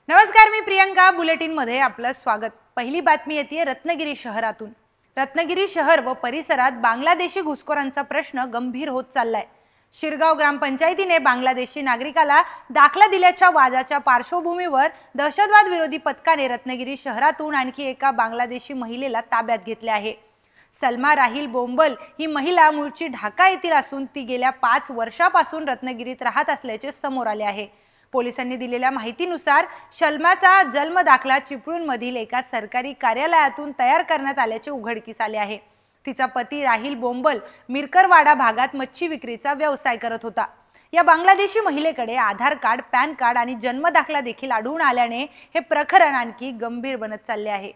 नमस्कार, मी प्रियंका. बुलेटिन मध्ये आपलं स्वागत. पहिली बातमी येते रत्नागिरी शहरातून. रत्नागिरी शहर व परिसरात बांगलादेशी घुसखोरांचा प्रश्न गंभीर होत चाललाय. शिरगाव ग्रामपंचायतीने बांगलादेशी नागरिकाला दाखला दिल्याच्या वादाच्या पार्श्वभूमीवर दहशतवाद विरोधी पथकाने रत्नागिरी शहरातून आणखी एका बांगलादेशी महिलेला ताब्यात घेतले आहे. सलमा राहिल बोंबल ही महिला मूळची ढाका येथील असून ती गेल्या 5 वर्षापासून रत्नागिरीत राहत असल्याचे समोर आले आहे. पोलिसांनी दिलेल्या माहितीनुसार सलमाचा जन्म दाखला चिपळूणमधील एका सरकारी कार्यालयातून तयार करण्यात आल्याचे उघडकीस आले आहे. तिचा पती राहिल बोंबल मिरकरवाडा भागात मच्छी विक्रीचा व्यवसाय करत होता. या बांगलादेशी महिलेकडे आधार कार्ड, पॅन कार्ड आणि जन्म दाखला देखील आढळून आल्याने हे प्रकरण आणखी गंभीर बनत चालले आहे.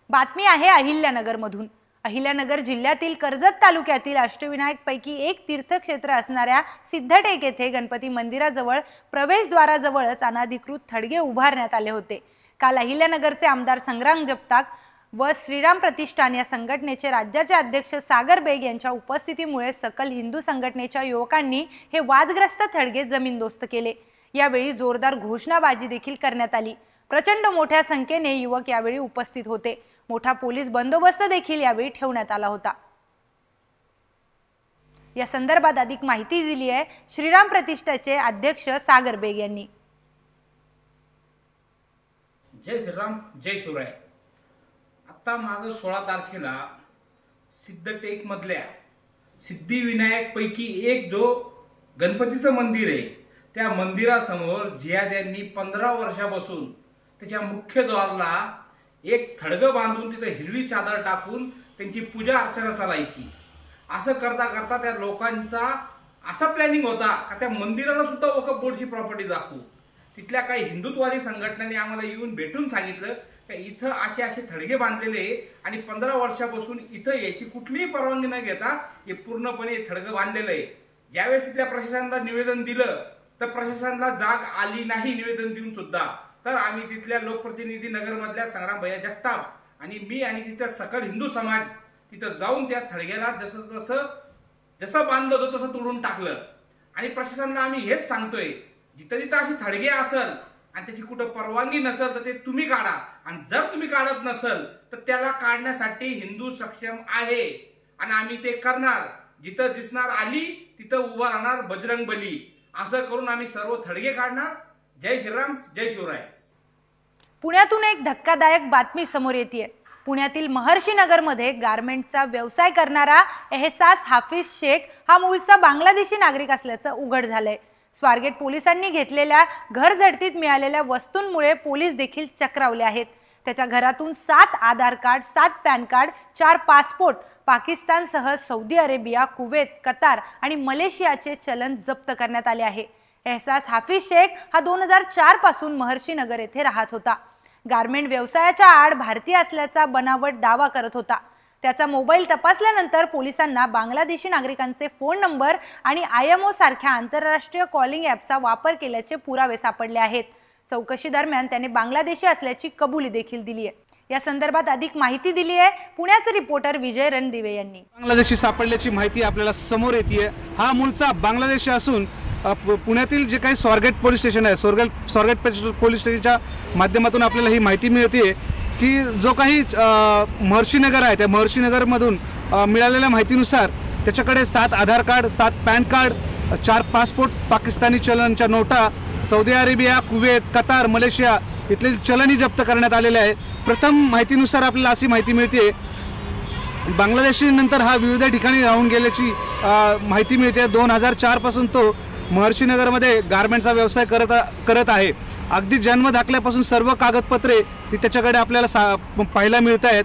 बातमी आहे अहिल्यानगरमधून. अहिल्यानगर जिल्ह्यातील कर्जत तालुक्यातील अष्टविनायक पैकी एक तीर्थक्षेत्र असणाऱ्या सिद्धटेक येथे गणपती मंदिराजवळ प्रवेशद्वाराजवळच अनाधिकृत थडगे उभारण्यात आले होते. काल अहिल्यानगरचे आमदार संग्राम जगताप व श्रीराम प्रतिष्ठान या संघटनेचे राज्याचे अध्यक्ष सागर बेग यांच्या उपस्थितीमुळे सकल हिंदू संघटनेच्या युवकांनी हे वादग्रस्त थडगे जमीनदोस्त केले. यावेळी जोरदार घोषणाबाजी देखील करण्यात आली. प्रचंड मोठ्या संख्येने युवक यावेळी उपस्थित होते. मोठा पोलीस बंदोबस्त देखील यावेळी ठेवण्यात आला होता. या संदर्भात अधिक माहिती दिली आहे श्रीराम प्रतिष्ठानचे अध्यक्ष सागर बेग यांनी. जय श्रीराम, जय शिवराय. आता माग 16 तारखेला सिद्धटेक मधल्या सिद्धिविनायक पैकी एक जो गणपतीचं मंदिर आहे त्या मंदिरासमोर जिहाद यांनी 15 वर्षापासून त्याच्या मुख्य द्वाराला एक थडगं बांधून तिथे हिरवी चादर टाकून त्यांची पूजा अर्चना चालायची. असं करता करता त्या लोकांचा असा प्लॅनिंग होता का त्या मंदिराला सुद्धा वक्फ बोर्डची प्रॉपर्टी दाखवू. तिथल्या काही हिंदुत्ववादी संघटनांनी आम्हाला येऊन भेटून सांगितलं की इथं असे थडगे बांधलेले आणि 15 वर्षापासून इथं याची कुठलीही परवानगी न घेता हे पूर्णपणे थडगं बांधलेलं आहे. ज्यावेळेस तिथल्या प्रशासनाला निवेदन दिलं तर प्रशासनाला जाग आली नाही निवेदन देऊन सुद्धा. तर आम्ही तिथल्या लोकप्रतिनिधी नगरमधल्या संग्राम भैया जगताप आणि मी आणि तिथल्या सकल हिंदू समाज तिथं जाऊन त्या थडग्याला जसं बांधलं होतं तसं तोडून टाकलं. आणि प्रशासनाला आम्ही हेच सांगतोय, जिथं जिथं अशी थडगे असेल आणि त्याची कुठं परवानगी नसेल तर ते तुम्ही काढा. आणि जर तुम्ही काढत नसेल तर त्याला काढण्यासाठी हिंदू सक्षम आहे आणि आम्ही ते करणार. जिथं दिसणार आली तिथं उभा राहणार बजरंग बली. असं करून आम्ही सर्व थडगे काढणार. जय श्रीराम, जय शिवराय. पुण्यातून एक धक्कादायक बातमी समोर येते. पुण्यातील महर्षी नगरमध्ये गारमेंटचा व्यवसाय करणारा एहसास हाफिज शेख हा मूळचा बांगलादेशी नागरिक असल्याचं उघड झालंय. स्वारगेट पोलिसांनी घेतलेल्या घर झडतीत मिळालेल्या वस्तूंमुळे पोलीस देखील चक्रावले आहेत. त्याच्या घरातून 7 Aadhaar card, 7 PAN card, 4 passport, पाकिस्तानसह सौदी अरेबिया, कुवेत, कतार आणि मलेशियाचे चलन जप्त करण्यात आले आहे. एहसास हाफिज शेख हा 2004 पासून महर्षी नगर येथे राहत होता. गारमेंट व्यवसायाच्या आड भारतीय असल्याचा बनावट दावा करत होता. त्याचा मोबाईल तपासल्यानंतर पोलिसांना बांगलादेशी नागरिकांचे फोन नंबर आणि IMO सारख्या आंतरराष्ट्रीय कॉलिंग ॲपचा वापर केल्याचे पुरावे सापडले आहेत. चौकशी दरम्यान त्याने बांगलादेशी असल्याची कबुली देखील दिली आहे. या संदर्भात अधिक माहिती दिली आहे पुण्याचे रिपोर्टर विजय रणदिवे यांनी. बांगलादेशी सापडल्याची माहिती आपल्याला समोर येते. हा मूळचा बांगलादेशी असून पुण्यातील जे काही स्वारगेट पोलीस स्टेशन आहे, स्वारगेट पोलीस स्टेशनच्या माध्यमातून आपल्याला ही माहिती मिळते की जो काही महर्षीनगर आहे त्या महर्षीनगरमधून मिळालेल्या माहितीनुसार त्याच्याकडे 7 Aadhaar card, 7 PAN card, 4 passport, Pakistani चलनच्या नोटा, Saudi Arabia, Kuwait, Qatar, Malaysia इथले चलनही जप्त करण्यात आलेले आहे. प्रथम माहितीनुसार आपल्याला अशी माहिती मिळते बांगलादेशीनंतर हा विविध ठिकाणी राहून गेल्याची माहिती मिळते. 2004 पासून तो महर्षीनगरमध्ये गारमेंटचा व्यवसाय करत आहे. अगदी जन्म दाखल्यापासून सर्व कागदपत्रे ती त्याच्याकडे आपल्याला पाहायला मिळत आहेत.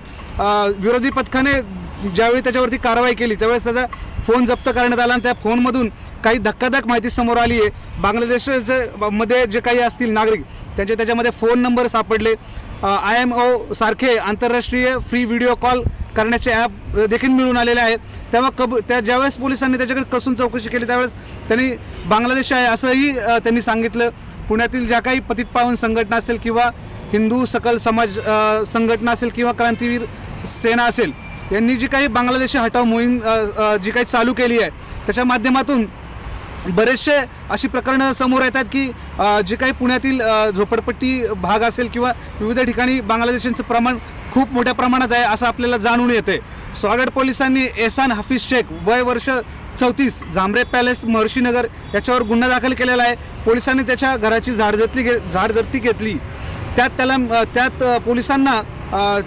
विरोधी पथकाने ज्यावेळी त्याच्यावरती कारवाई केली त्यावेळेस त्याचा फोन जप्त करण्यात आला आणि त्या फोनमधून काही धक्कादायक माहिती समोर आली आहे. बांगलादेशमध्ये जे काही असतील नागरिक त्याच्यामध्ये फोन नंबर सापडले. IMO सारखे आंतरराष्ट्रीय फ्री व्हिडिओ कॉल करण्याचे ॲप देखील मिळून आलेले आहेत. तेव्हा ज्यावेळेस पोलिसांनी त्याच्याकडे कसून चौकशी केली त्यावेळेस त्यांनी बांगलादेश आहे असंही त्यांनी सांगितलं. पुण्यातील ज्या काही पतितपावन संघटना असेल किंवा हिंदू सकल समाज संघटना असेल किंवा क्रांतीवीर सेना असेल यांनी जी काही बांगलादेशी हटाव मोहीम जी काही चालू केली आहे त्याच्या माध्यमातून बरेचसे अशी प्रकरणं समोर येतात की जे काही पुण्यातील झोपडपट्टी भाग असेल किंवा विविध ठिकाणी बांगलादेशींचं प्रमाण खूप मोठ्या प्रमाणात आहे असं आपल्याला जाणून येते। स्वागत पोलिसांनी एहसान हफीज शेख वय वर्ष 34 झांबरे पॅलेस महर्षीनगर याच्यावर गुन्हा दाखल केलेला आहे। पोलिसांनी त्याच्या घराची झाडझडती घेतली, त्यात पोलिसांना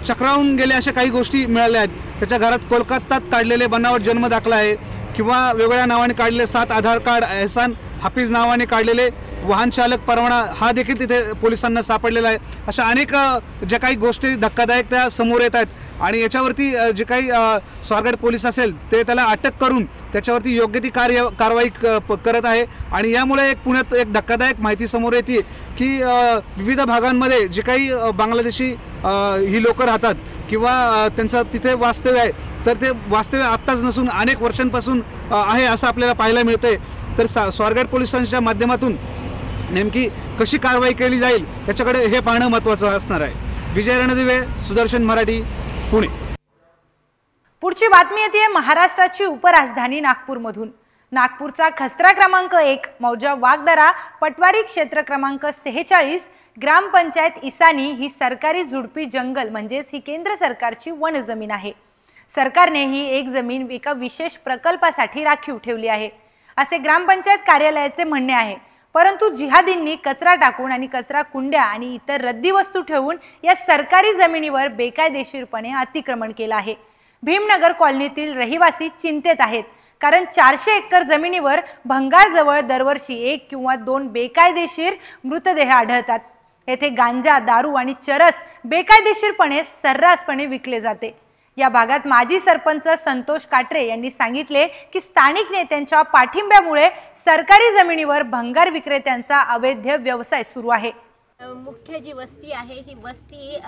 चक्रावून गेले अशा काही गोष्टी मिळाल्या आहेत। त्याच्या घरात कोलकात्यात काढलेले बनावट जन्म दाखला आहे किंवा वेगळ्या नावाने काढलेले 7 आधार कार्ड, एहसान हफीज नावाने काढलेले वाहन चालक परवाना हा देखील तिथे पोलिसांना सापडलेला आहे। अशा अनेक ज्या काही गोष्टी धक्कादायक त्या समोर येत आहेत आणि याच्यावरती जे काही स्वारगेट पोलीस असेल ते त्याला अटक करून त्याच्यावरती योग्य ती कारवाई करत आहे। आणि यामुळे पुण्यात एक धक्कादायक माहिती समोर येते की विविध भागांमध्ये जे काही बांगलादेशी ही लोक राहतात किंवा त्यांचं तिथे वास्तव्य आहे तर ते वास्तव्य आत्ताच नसून अनेक वर्षांपासून आहे असं आपल्याला पाहायला मिळते। तर स्वारगेट पोलिसांच्या माध्यमातून नेमकी कशी कारवाई केली जाईल याच्याकडे हे पाहणं महत्त्वाचं असणार आहे। विजय रणदिवे, सुदर्शन मराठी, पुणे। पुढची बातमी येते महाराष्ट्राची उपराजधानी नागपूरमधून। नागपूरचा खसरा क्रमांक 1 मौजा वाघदरा पटवारी क्षेत्र क्रमांक 46 ग्रामपंचायत इसानी ही सरकारी झुडपी जंगल म्हणजेच ही केंद्र सरकारची वन जमीन आहे। सरकारने ही एक जमीन एका विशेष प्रकल्पासाठी राखीव ठेवली आहे असे ग्रामपंचायत कार्यालयाचे म्हणणे आहे। परंतु जिहादींनी कचरा टाकून आणि कचरा कुंड्या आणि इतर रद्दी वस्तू ठेवून या सरकारी जमिनीवर बेकायदेशीरपणे अतिक्रमण केले आहे। भीमनगर कॉलनीतील रहिवासी चिंतेत आहेत कारण 400 एकर जमिनीवर भंगारजवळ दरवर्षी 1 किंवा 2 बेकायदेशीर मृतदेह आढळतात। येथे गांजा, दारू आणि चरस बेकायदेशीरपणे सर्रासपणे विकले जाते। या भागात माजी सरपंच संतोष काटरे यांनी सांगितले की स्थानिक नेत्यांच्या पाठिंब्यामुळे सरकारी जमिनीवर भंगार विक्रेत्यांचा अवैध व्यवसाय सुरू आहे। मुख्य जी वस्ती आहे ही वस्ती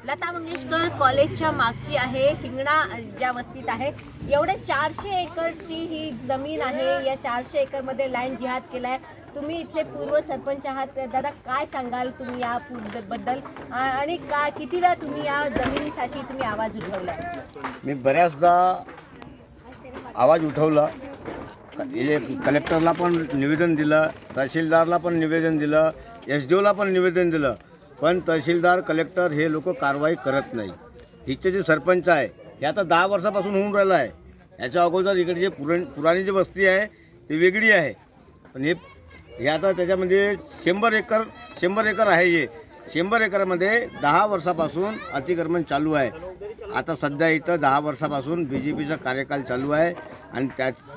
लता मंगेशकर कॉलेजच्या मागची आहे। हिंगणा ज्या वस्तीत आहे एवढे 400 एकरची ही जमीन आहे। या 400 एकरमध्ये लँड जिहाद केलाय। तुम्ही इथले पूर्व सरपंच आहात दादा, काय सांगाल तुम्ही या बद्दल आणि किती वेळा तुम्ही या जमिनीसाठी तुम्ही आवाज उठवला? मी बऱ्याचदा आवाज उठवला, कलेक्टरला पण निवेदन दिलं, तहसीलदारला पण निवेदन दिलं, SDOला पण निवेदन दिलं, पण तहसीलदार कलेक्टर हे लोक कारवाई करत नाही। इथचे जे सरपंच आहे हे आता 10 वर्षापासून होऊन राहिलं आहे। याच्या अगोदर इकडे जे पुराणी जी वस्ती आहे ती वेगळी आहे, पण हे आता त्याच्यामध्ये 100 एकर आहे। हे 100 एकरमध्ये 10 वर्षापासून अतिक्रमण चालू आहे। आता सध्या इथं 10 वर्षापासून BJPचा कार्यकाल चालू आहे आणि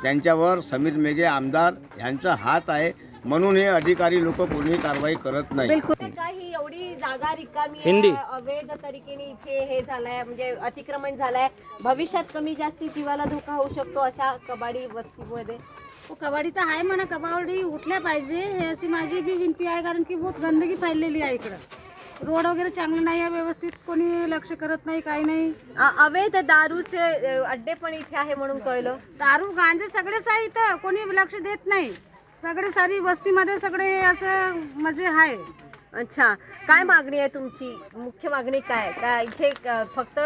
त्यांच्यावर समीर मेघे आमदार यांचा हात आहे, म्हणून हे अधिकारी लोक कोणी कारवाई करत नाही। काही एवढी जागा रिकामी आहे, अवैध तरीकेने इथे हे झालंय म्हणजे अतिक्रमण झालंय, भविष्यात कमी जास्ती जीवाला धोका होऊ शकतो अशा कबाडी वस्तीमध्ये। कबाडी तर आहे म्हणा, कबाडी उठल्या पाहिजे हे अशी माझी बी विनंती आहे कारण की बहुत गंदगी फैललेली आहे इकडं। रोड वगैरे चांगले नाही आहे, व्यवस्थित कोणी लक्ष करत नाही, काही नाही। अवैध दारूचे अड्डे पण इथे आहे म्हणून कळलं। दारू गांजे सगळेच आहे इथं, कोणी लक्ष देत नाही। सगळे सारी वस्तीमध्ये सगळे असं मजे आहे। अच्छा, काय मागणी आहे तुमची? मुख्य मागणी काय? काय इथे फक्त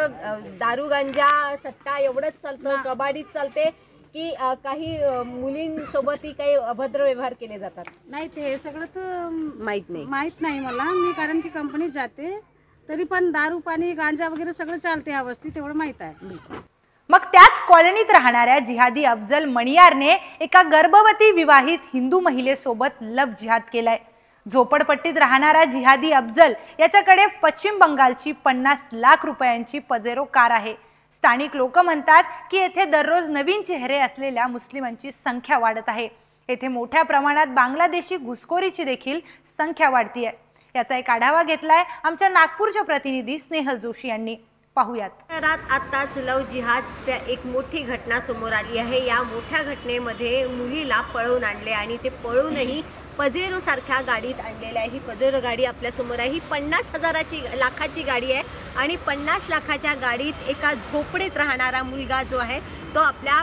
दारू गांजा सट्टा एवढंच चालतं, कबाडीच चालते की काही मुलींसोबतही काही अभद्र व्यवहार केले जातात? नाही, ते सगळं तर माहित नाही मला। मी कारण की कंपनीत जाते तरी पण दारू पाणी गांजा वगैरे सगळं चालते या वस्तीत, तेवढं माहित आहे। मग त्याच कॉलनीत राहणाऱ्या जिहादी अफजल मणियारने एका गर्भवती विवाहित हिंदू महिलेसोबत लव्ह जिहाद केलाय। झोपडपट्टीत राहणारा जिहादी अफजल याच्याकडे पश्चिम बंगालची 50 लाख रुपयांची पजेरो कार आहे। स्थानिक लोक म्हणतात की येथे दररोज नवीन चेहरे असलेल्या मुस्लिमांची संख्या वाढत आहे। येथे मोठ्या प्रमाणात बांगलादेशी घुसखोरीची देखील संख्या वाढतीये। याचा एक आढावा घेतलाय आमच्या नागपूरच्या प्रतिनिधी स्नेहल जोशी यांनी। पाहूयात। शहरात आताच लव जिहादच्या एक मोठी घटना समोर आली आहे। या मोठ्या घटनेमध्ये मुलीला पळवून आणले आणि ते पळूनही पजेरो सारख्या गाडीत आणलेले आहे। ही पजेरो गाडी आपल्या समोर आहे। ही 50 लाखाची गाडी आहे आणि 50 लाखाच्या गाडीत एका झोपडीत राहणारा मुलगा जो आहे तो आपल्या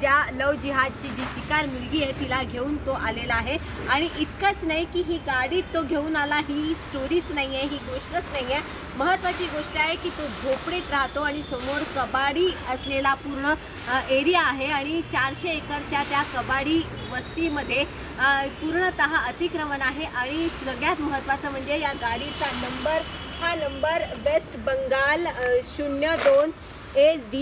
ज्या लव जिहादची जी शिकार मुलगी आहे तिला घेऊन तो आलेला आहे। आणि इतकंच नाही की ही गाडी तो घेऊन आला ही स्टोरीच नाही आहे, ही गोष्टच नाही आहे। महत्त्वाची गोष्ट आहे की तो झोपडीत राहतो आणि समोर कबाडी असलेला पूर्ण एरिया आहे आणि 400 एकरच्या त्या कबाडी वस्तीमध्ये पूर्णतः अतिक्रमण आहे। आणि सगळ्यात महत्त्वाचं म्हणजे या गाडीचा नंबर, हा नंबर वेस्ट बंगाल 02 AD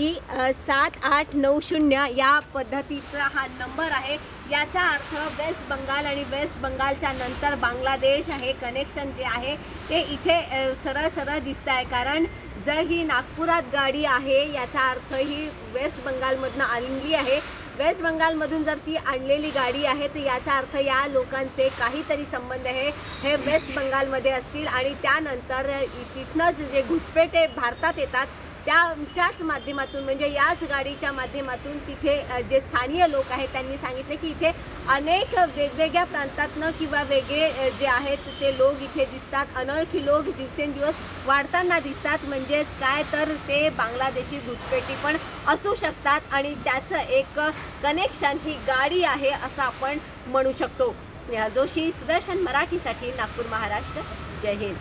7890 या पद्धतीचा हा नंबर आहे। याचा अर्थ वेस्ट बंगाल आणि वेस्ट बंगालच्या नंतर बांगलादेश आहे, कनेक्शन जे आहे ते इथे सरळ सरळ दिसत आहे। कारण जर ही नागपुरात गाडी आहे याचा अर्थ ही वेस्ट बंगालमधून आलेली आहे। वेस्ट बंगालमधून जर ती आणलेली गाडी आहे तर याचा अर्थ या लोकांचे काहीतरी संबंध आहे, हे वेस्ट बंगालमध्ये असतील। आणि त्यानंतर तिथनंच जे घुसपेटे भारतात येतात त्याच्याच माध्यमातून म्हणजे याच गाडीच्या माध्यमातून तिथे जे स्थानिय लोक आहेत त्यांनी सांगितले की इथे अनेक वेगवेगळ्या प्रांतातनं किंवा वेगळे जे आहेत ते लोक इथे दिसतात। अनोळखी लोक दिवसेंदिवस वाढताना दिसतात, म्हणजेच काय तर ते बांगलादेशी घुसपेटी पण असू शकतात आणि त्याचं एक कनेक्शन ही गाडी आहे असं आपण म्हणू शकतो। स्नेहा जोशी, सुदर्शन मराठीसाठी, नागपूर, महाराष्ट्र। जय हिंद।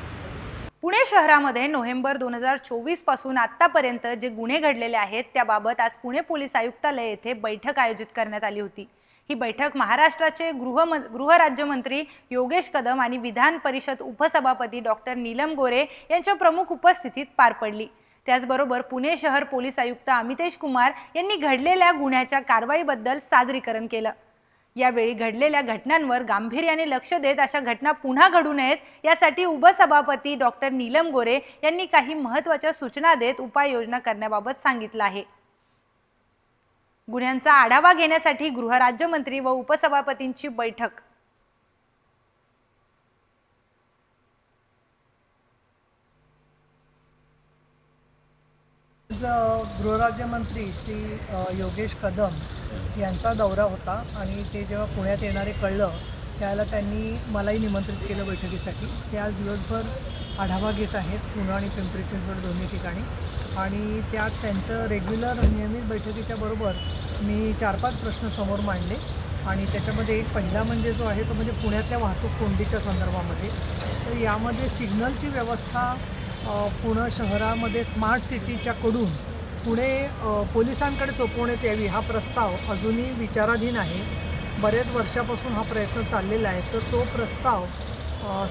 पुणे शहरामध्ये नोव्हेंबर 2024 पासून आतापर्यंत जे गुन्हे घडलेले आहेत त्याबाबत आज पुणे पोलीस आयुक्तालय येथे बैठक आयोजित करण्यात आली होती। ही बैठक महाराष्ट्राचे गृहराज्यमंत्री योगेश कदम आणि विधान परिषद उपसभापती डॉक्टर नीलम गोरे यांच्या प्रमुख उपस्थितीत पार पडली। त्याचबरोबर पुणे शहर पोलीस आयुक्त अमितेश कुमार यांनी घडलेल्या गुन्ह्याच्या कारवाईबद्दल सादरीकरण केलं। यावेळी घडलेल्या घटनांवर गांभीर्याने लक्ष देत अशा घटना पुन्हा घडू नयेत यासाठी उपसभापती डॉक्टर नीलम गोरे यांनी काही महत्त्वाच्या सूचना देत उपाययोजना करण्याबाबत सांगितलं आहे। गुन्ह्यांचा आढावा घेण्यासाठी गृहराज्यमंत्री व उपसभापतींची बैठक। गृहराज्यमंत्री श्री योगेश कदम यांचा दौरा होता आणि ते जेव्हा पुण्यात येणारे कळलं त्यावेळेला त्यांनी मलाही निमंत्रित केलं बैठकीसाठी। ते आज दिवसभर आढावा घेत आहेत पुणे आणि पिंपरी चिंचवड दोन्ही ठिकाणी आणि त्यात त्यांचं रेग्युलर नियमित बैठकीच्या बरोबर मी 4-5 प्रश्न समोर मांडले आणि त्याच्यामध्ये एक पहिला म्हणजे जो आहे तो म्हणजे पुण्यातल्या वाहतूक कोंडीच्या संदर्भामध्ये। तर यामध्ये सिग्नलची व्यवस्था पुणे शहरामध्ये स्मार्ट सिटीच्याकडून पुणे पोलिसांकडे सोपवण्यात यावी हा प्रस्ताव अजूनही विचाराधीन आहे। बऱ्याच वर्षापासून हा प्रयत्न चाललेला आहे। तर तो प्रस्ताव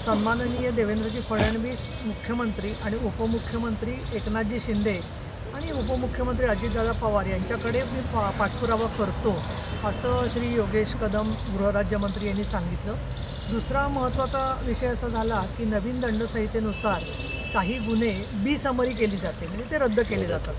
सन्माननीय देवेंद्रजी फडणवीस मुख्यमंत्री आणि उपमुख्यमंत्री एकनाथजी शिंदे आणि उपमुख्यमंत्री अजितदादा पवार यांच्याकडे मी पाठपुरावा करतो असं श्री योगेश कदम गृहराज्यमंत्री यांनी सांगितलं। दुसरा महत्त्वाचा विषय असा झाला की नवीन दंडसंहितेनुसार काही गुन्हे बेसमरी केली जाते म्हणजे ते रद्द केले जातात,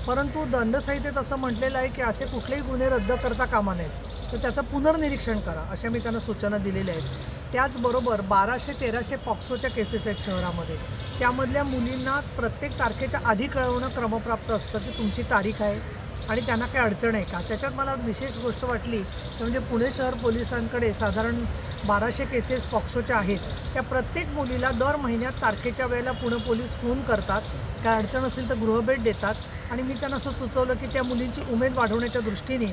परंतु दंडसंहितेत असं म्हटलेलं आहे की असे कुठलेही गुन्हे रद्द करता कामा नयेत, तर त्याचं पुनर्निरीक्षण करा अशा मी त्यांना सूचना दिलेल्या आहेत। त्याचबरोबर 1200-1300 पॉक्सोच्या केसेस आहेत शहरामध्ये, त्यामधल्या मुलींना प्रत्येक तारखेच्या आधी कळवणं क्रमप्राप्त असतं की तुमची तारीख आहे आणि त्यांना काही अडचण आहे का। त्याच्यात मला विशेष गोष्ट वाटली तर म्हणजे पुणे शहर पोलिसांकडे साधारण 1200 केसेस पॉक्सोच्या आहेत, त्या प्रत्येक मुलीला दर महिन्यात तारखेच्या वेळेला पुणे पोलीस फोन करतात, काय अडचण असेल तर गृहभेट देतात। आणि मी त्यांना असं सुचवलं की त्या मुलींची उमेद वाढवण्याच्या दृष्टीने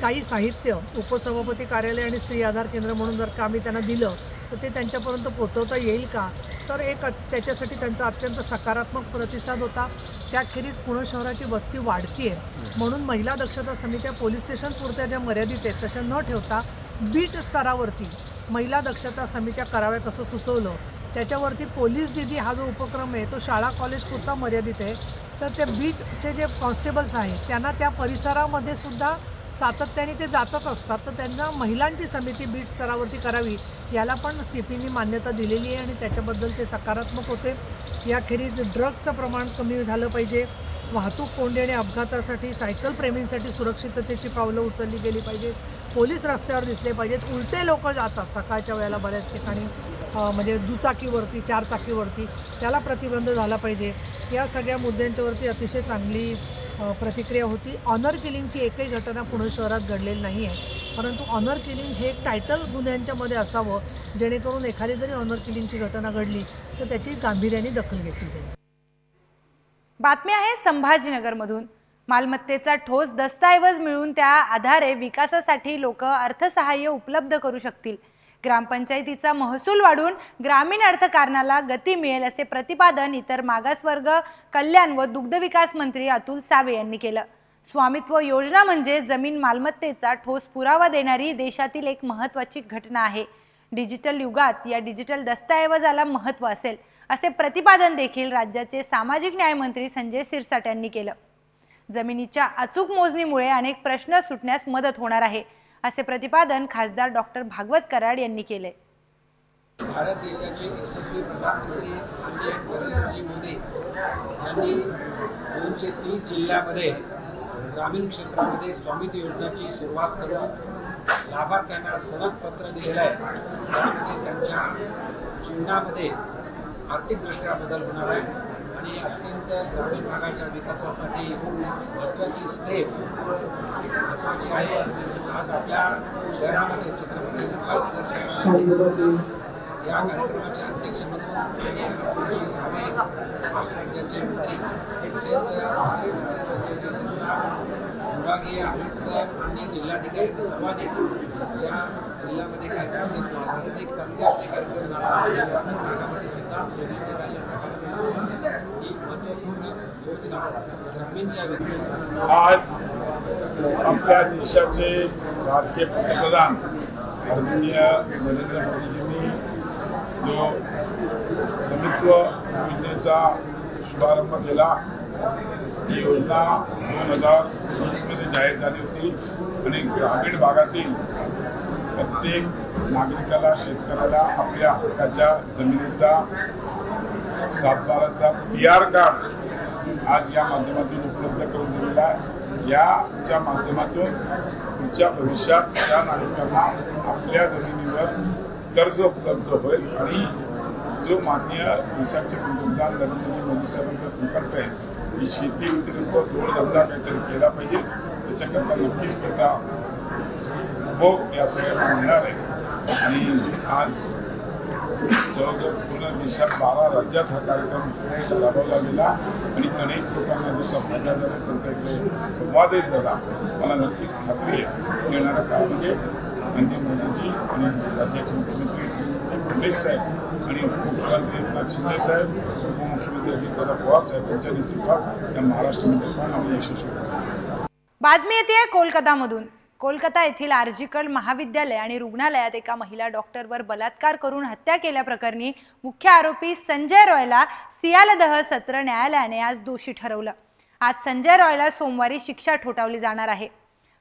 काही साहित्य उपसभापती कार्यालय आणि स्त्री आधार केंद्र म्हणून जर का आम्ही त्यांना दिलं तर ते त्यांच्यापर्यंत पोचवता येईल का, तर एक त्याच्यासाठी त्यांचा अत्यंत सकारात्मक प्रतिसाद होता। त्याखेरीज पुणे शहराची वस्ती वाढती आहे म्हणून महिला दक्षता समित्या पोलीस स्टेशन पुरत्या ज्या मर्यादित आहेत तशा न ठेवता बीट स्तरावरती महिला दक्षता समित्या कराव्यात असं सुचवलं। त्याच्यावरती पोलीस दिदी हा जो उपक्रम आहे तो शाळा कॉलेज पुरता मर्यादित आहे, तर त्या बीटचे जे कॉन्स्टेबल्स आहेत त्यांना त्या परिसरामध्ये सुद्धा सातत्याने ते जातच असतात, तर त्यांना महिलांची समिती बीट स्तरावरती करावी याला पण CPनी मान्यता दिलेली आहे आणि त्याच्याबद्दल ते सकारात्मक होते। याखेरीज ड्रग्जचं प्रमाण कमी झालं पाहिजे, वाहतूक कोंडी आणि अपघातासाठी सायकल प्रेमींसाठी सुरक्षिततेची पावलं उचलली गेली पाहिजेत, पोलीस रस्त्यावर दिसले पाहिजेत, उलटे लोक जातात सकाळच्या वेळेला बऱ्याच ठिकाणी म्हणजे दुचाकीवरती 4 चाकीवरती, त्याला प्रतिबंध झाला पाहिजे। या सगळ्या मुद्द्यांच्यावरती अतिशय चांगली प्रतिक्रिया होती। ऑनर किलिंगची एकही घटना पुणे शहरात घडलेली नाही आहे, परंतु ऑनर किलिंग हे एक टायटल गुन्ह्यांच्यामध्ये असावं जेणेकरून एखादी जरी ऑनर किलिंगची घटना घडली तर त्याची गांभीर्याने दखल घेतली जाईल। बातमी आहे संभाजीनगरमधून। मालमत्तेचा ठोस दस्तऐवज मिळून त्या आधारे विकासासाठी लोक अर्थसहाय्य उपलब्ध करू शकतील. ग्रामपंचायतीचा महसूल वाढून ग्रामीण अर्थकारणाला गती मिळेल असे प्रतिपादन इतर मागासवर्ग कल्याण व दुग्ध विकास मंत्री अतुल सावे यांनी केलं. स्वामित्व योजना म्हणजे जमीन मालमत्तेचा ठोस पुरावा देणारी देशातील एक महत्त्वाची घटना आहे. डिजिटल युगात या डिजिटल दस्तऐवजाला महत्त्व असेल असे प्रतिपादन देखील राज्याचे सामाजिक न्याय मंत्री संजय सिरसाट यांनी केलं. जमिनीच्या अचूक मोजणीमुळे अनेक प्रश्न सुटण्यास मदत होणार आहे असे प्रतिपादन खासदार डॉक्टर भागवत कराड यांनी केले. भारत देशाचे यशस्वी प्रधानमंत्री माननीय नरेंद्रजी मोदी यांनी 230 जिल्ह्यामध्ये ग्रामीण क्षेत्रामध्ये स्वामित्व योजनेची सुरुवात करून लाभार्थ्यांना सनद पत्र दिलेलं आहे. त्यामुळे त्यांच्या जीवनामध्ये आर्थिकदृष्ट्या बदल होणार आहे आणि अत्यंत ग्रामीण भागाच्या विकासासाठी महत्त्वाची स्टेप महत्त्वाची आहे. आज आपल्या शहरामध्ये छत्रपती संभाजीनगर या कार्यक्रमाचे अध्यक्ष म्हणून अतुलजी सावे महाराष्ट्र राज्याचे मंत्री तसेच दुसरे मंत्री संजयजी सिरसाट विभागीय आयुक्त आणि जिल्हाधिकारी सर्वांनी या जिल्ह्यामध्ये कार्यक्रम घेतला. प्रत्येक तालुक्यात कार्यक्रम झाला. ग्रामीण भागामध्ये सुद्धा 24 ठिकाणी असा कार्यक्रम झाला. ही महत्त्वपूर्ण योजना ग्रामीणच्या आज आपल्या देशाचे भारतीय पंतप्रधान आदरणीय नरेंद्र मोदीजींनी जो स्वामित्व योजनेचा शुभारंभ केला. ही योजना 2020मध्ये जाहीर झाली होती आणि ग्रामीण भागातील प्रत्येक नागरिकाला शेतकऱ्याला आपल्या हक्काच्या जमिनीचा सातबाराचा PR कार्ड आज या माध्यमातून उपलब्ध करून दिलेला आहे. याच्या माध्यमातून पुढच्या भविष्यात त्या नागरिकांना आपल्या जमिनीवर कर्ज उपलब्ध होईल आणि जो माननीय देशाचे पंतप्रधान नरेंद्रजी मोदी साहेबांचा संकल्प आहे की शेती व्यतिरिक्त जोडधंदा काहीतरी केला पाहिजे, त्याच्याकरता नक्कीच त्याचा उपभोग या सगळ्यांना मिळणार आहे. आणि आज जवळजवळ पूर्ण देशात 12 राज्यात हा कार्यक्रम राबवला गेला आणि अनेक लोकांना ज्याचा फायदा झाला, त्यांचा इकडे संवादही झाला. मला नक्कीच खात्री आहे येणाऱ्या काळामध्ये माननीय मोदीजी आणि राज्याचे मुख्यमंत्री फडणवीस साहेब आणि मुख्यमंत्री एकनाथ शिंदे साहेब, उपमुख्यमंत्री अजितदादा पवार साहेब यांच्या नेतृत्वात या महाराष्ट्रामध्ये पण आम्ही यशस्वी होतो. बातमी येते कोलकातामधून. कोलकाता येथील आर्जिकल महाविद्यालय आणि रुग्णालयात एका महिला डॉक्टरवर बलात्कार करून हत्या केल्याप्रकरणी मुख्य आरोपी संजय रॉयला सियालदह सत्र न्यायालयाने आज दोषी ठरवलं. आज संजय रॉयला सोमवारी शिक्षा ठोठावली जाणार आहे.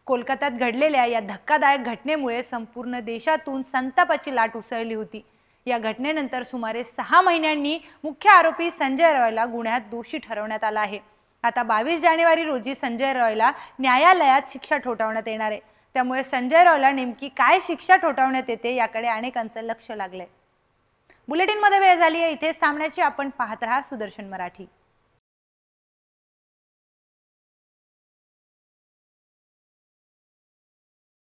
कोलकात्यात घडलेल्या या धक्कादायक घटनेमुळे संपूर्ण देशातून संतापाची लाट उसळली होती. या घटनेनंतर सुमारे 6 महिन्यांनी मुख्य आरोपी संजय रॉयला गुन्ह्यात दोषी ठरवण्यात आला आहे. आता 22 जानेवारी रोजी संजय रॉयला न्यायालयात शिक्षा ठोठावण्यात येणार आहे. त्यामुळे संजय रॉयला नेमकी काय शिक्षा ठोठावण्यात येते याकडे अनेकांचं लक्ष लागलंय. बुलेटिनमध्ये वेळ झाली आहे. इथेच थांबण्याची. आपण पाहत राहा सुदर्शन मराठी.